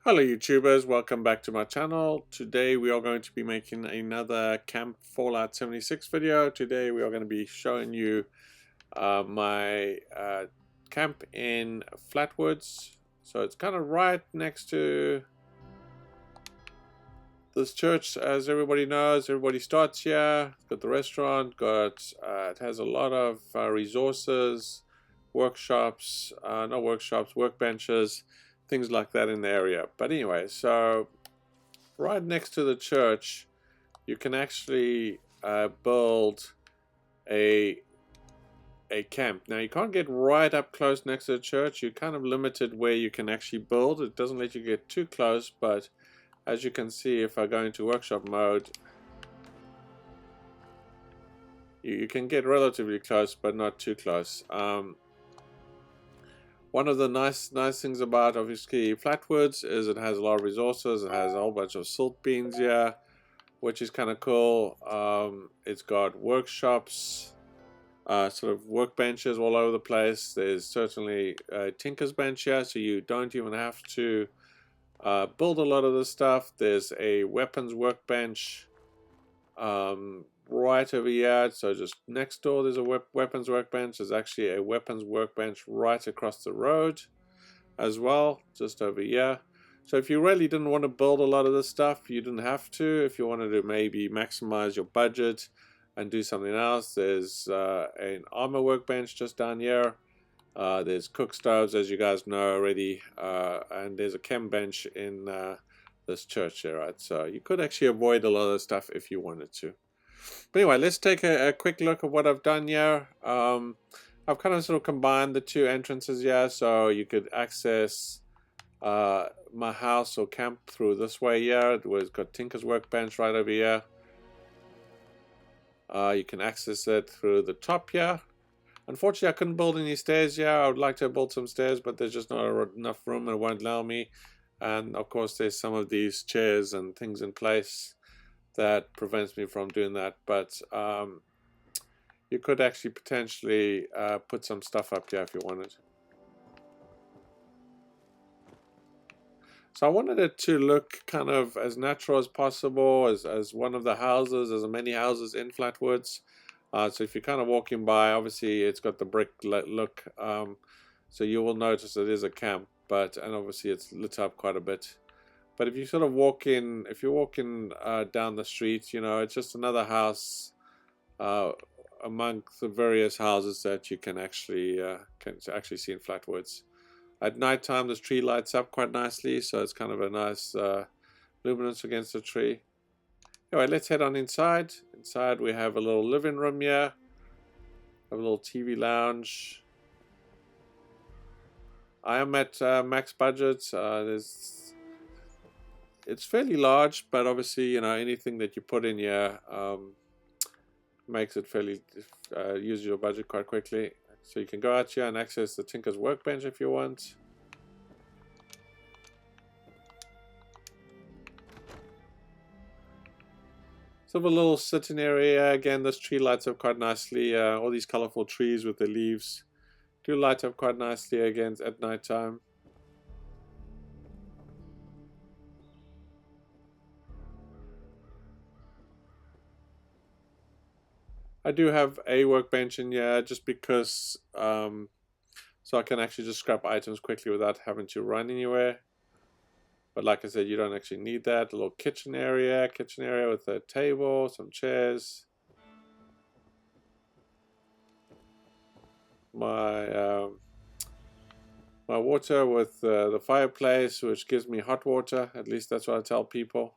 Hello YouTubers, welcome back to my channel. Today we are going to be making another Camp Fallout 76 video. Today we are going to be showing you my camp in Flatwoods. So it's kind of right next to this church, as everybody knows. Everybody starts here. It's got the restaurant, it has a lot of resources, workshops, not workshops, workbenches, things like that in the area. But anyway, so right next to the church you can actually build a camp. Now you can't get right up close next to the church. You're kind of limited where you can actually build. It doesn't let you get too close, but as you can see, if I go into workshop mode, you can get relatively close, but not too close. One of the nice things about obviously Flatwoods is it has a lot of resources. It has a whole bunch of silt beans here, which is kind of cool. It's got workshops, sort of workbenches all over the place. There's certainly a tinker's bench here, so you don't even have to build a lot of this stuff. There's a weapons workbench right over here. So just next door there's a weapons workbench. There's actually a weapons workbench right across the road as well, just over here. So if you really didn't want to build a lot of this stuff, you didn't have to. If you wanted to maybe maximize your budget and do something else, there's an armor workbench just down here. There's cook stoves, as you guys know already, and there's a chem bench in this church here, right? So you could actually avoid a lot of the stuff if you wanted to. But anyway, let's take a quick look at what I've done here. I've kind of sort of combined the two entrances here, so you could access my house or camp through this way here. It's got Tinker's Workbench right over here. You can access it through the top here. Unfortunately, I couldn't build any stairs here. I would like to build some stairs, but there's just not enough room and it won't allow me. And of course, there's some of these chairs and things in place that prevents me from doing that. But you could actually potentially put some stuff up here if you wanted. So I wanted it to look kind of as natural as possible, as one of the houses, as many houses in Flatwoods. So if you're kind of walking by, obviously it's got the brick look, so you will notice it is a camp, and obviously it's lit up quite a bit. But if you sort of walk in, if you're walking down the street, you know, it's just another house amongst the various houses that you can actually see in Flatwoods. At night time, this tree lights up quite nicely, so it's kind of a nice luminance against the tree. Anyway, let's head on inside. Inside we have a little living room here. Have a little TV lounge. I am at max budget. It's fairly large, but obviously, you know, anything that you put in here makes it fairly use your budget quite quickly. So you can go out here and access the Tinker's Workbench if you want. Sort of a little sitting area. Again, this tree lights up quite nicely. All these colorful trees with the leaves do light up quite nicely again at night time. I do have a workbench in here just because so I can actually just scrap items quickly without having to run anywhere. But like I said, you don't actually need that. A little kitchen area with a table, some chairs. My water with the fireplace, which gives me hot water. At least that's what I tell people.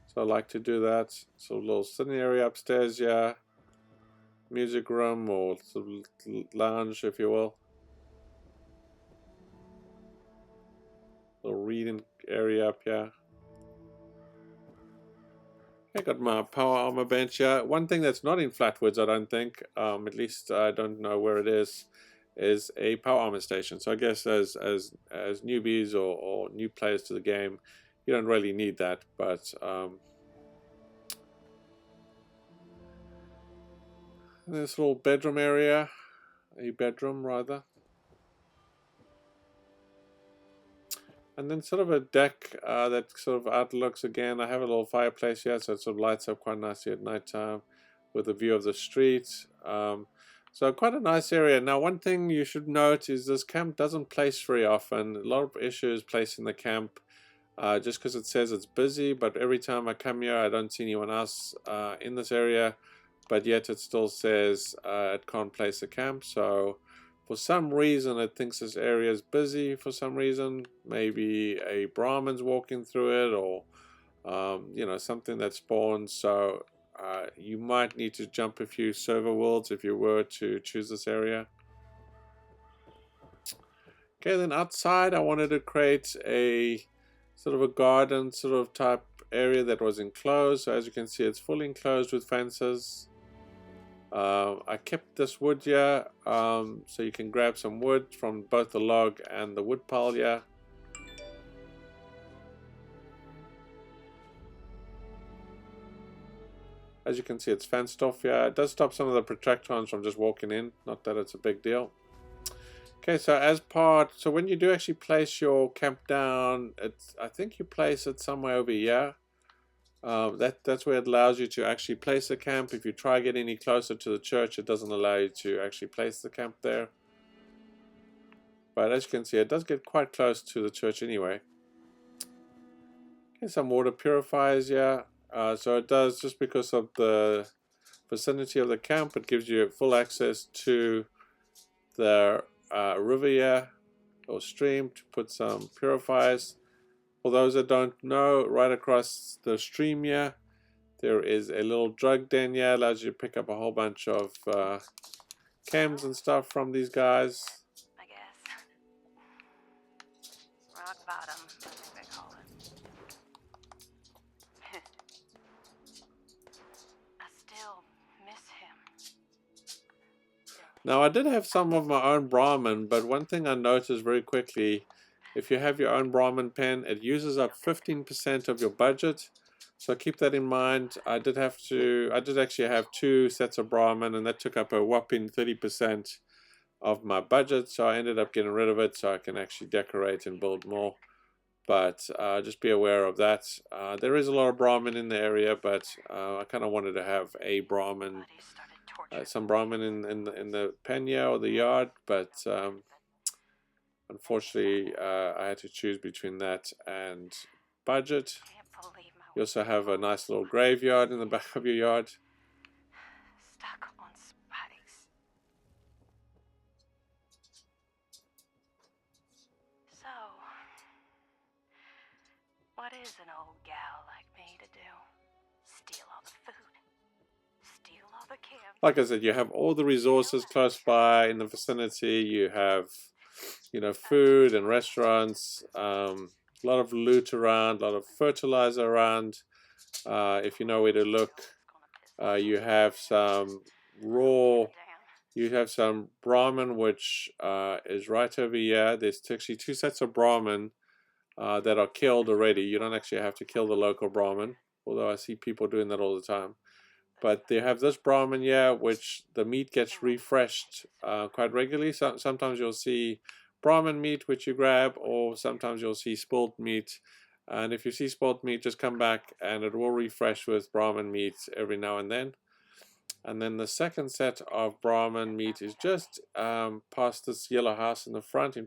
So I like to do that. So a little sitting area upstairs, yeah. Music room or sort of lounge, if you will. Little reading area up here. I got my power armor bench here. One thing that's not in Flatwoods, I don't think, at least I don't know where it is a power armor station. So I guess as newbies or new players to the game, you don't really need that, but this little bedroom area, a bedroom rather. And then sort of a deck that sort of outlooks again. I have a little fireplace here, so it sort of lights up quite nicely at night time with a view of the street. So quite a nice area. Now, one thing you should note is this camp doesn't place very often. A lot of issues placing the camp just because it says it's busy, but every time I come here, I don't see anyone else in this area, but yet it still says it can't place a camp. So for some reason, it thinks this area is busy for some reason. Maybe a Brahmin's walking through it, or you know, something that spawns. So you might need to jump a few server worlds if you were to choose this area. Okay, then outside I wanted to create a sort of a garden sort of type area that was enclosed. So as you can see, it's fully enclosed with fences. I kept this wood here, so you can grab some wood from both the log and the wood pile here. As you can see, it's fenced off here. It does stop some of the protectons from just walking in, not that it's a big deal. Okay, so when you do actually place your camp down, I think you place it somewhere over here. That's where it allows you to actually place a camp. If you try to get any closer to the church, it doesn't allow you to actually place the camp there. But as you can see, it does get quite close to the church anyway. Okay, some water purifiers here. So it does, just because of the vicinity of the camp, it gives you full access to the river here, or stream, to put some purifiers. For those that don't know, right across the stream here, there is a little drug den here. Allows you to pick up a whole bunch of chems and stuff from these guys. I guess. Rock bottom, I think they call it. I still miss him. Now, I did have some of my own Brahmin, but one thing I noticed very quickly, if you have your own Brahmin pen, it uses up 15% of your budget. So keep that in mind. I did actually have 2 sets of Brahmin, and that took up a whopping 30% of my budget. So I ended up getting rid of it so I can actually decorate and build more. But just be aware of that. There is a lot of Brahmin in the area, but I kind of wanted to have a Brahmin, some Brahmin in the penya or the yard, but unfortunately I had to choose between that and budget. You also have a nice little graveyard in the back of your yard. Stuck on spikes. So, what is an old gal like me to do? Steal all the food. Steal all the camp. Like I said, you have all the resources close by in the vicinity. You have, you know, food and restaurants, a lot of loot around, a lot of fertilizer around. If you know where to look, you have some Brahmin, which is right over here. There's actually 2 sets of Brahmin that are killed already. You don't actually have to kill the local Brahmin, although I see people doing that all the time. But they have this Brahmin here, which the meat gets refreshed quite regularly. So sometimes you'll see Brahmin meat, which you grab, or sometimes you'll see spoiled meat. And if you see spoiled meat, just come back and it will refresh with Brahmin meat every now and then. And then the second set of Brahmin meat is just past this yellow house in the front,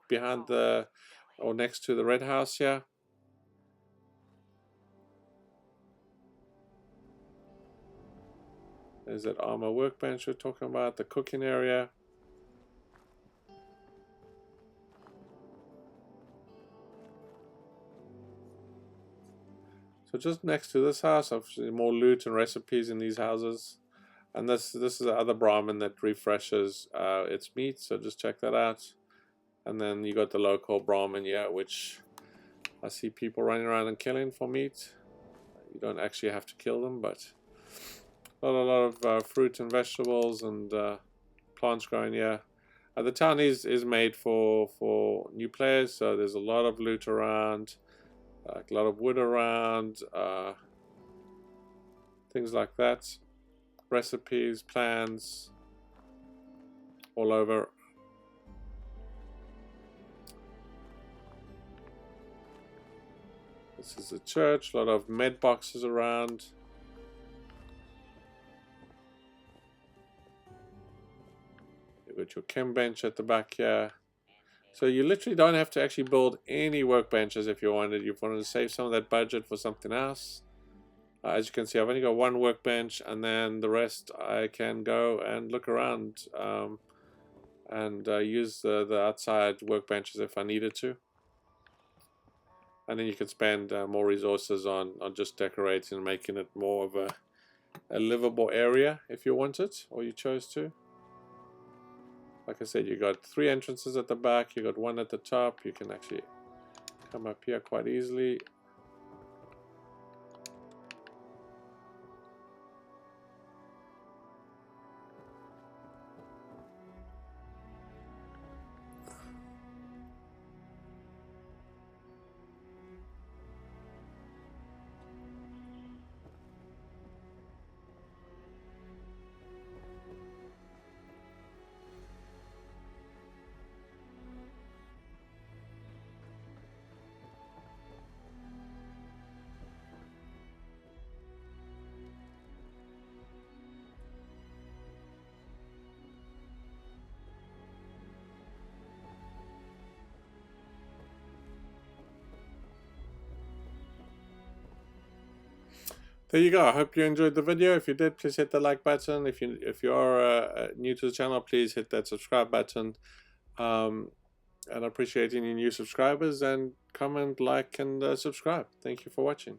behind the, or next to the red house here. There's that armor workbench we're talking about, the cooking area. So just next to this house, obviously more loot and recipes in these houses. And this is the other Brahmin that refreshes its meat, so just check that out. And then you got the local Brahmin here, which I see people running around and killing for meat. You don't actually have to kill them, but a lot of fruit and vegetables and plants growing here. The town is made for new players, so there's a lot of loot around, a lot of wood around, things like that. Recipes, plans, all over. This is the church, a lot of med boxes around. You've got your chem bench at the back here. So you literally don't have to actually build any workbenches if you wanted. You wanted to save some of that budget for something else. As you can see, I've only got one workbench, and then the rest I can go and look around and use the outside workbenches if I needed to. And then you can spend more resources on just decorating and making it more of a livable area if you want it, or you chose to. Like I said, you got 3 entrances at the back, you got 1 at the top. You can actually come up here quite easily. There you go. I hope you enjoyed the video. If you did, please hit the like button. If you are new to the channel, please hit that subscribe button. And I appreciate any new subscribers, and comment, like, and subscribe. Thank you for watching.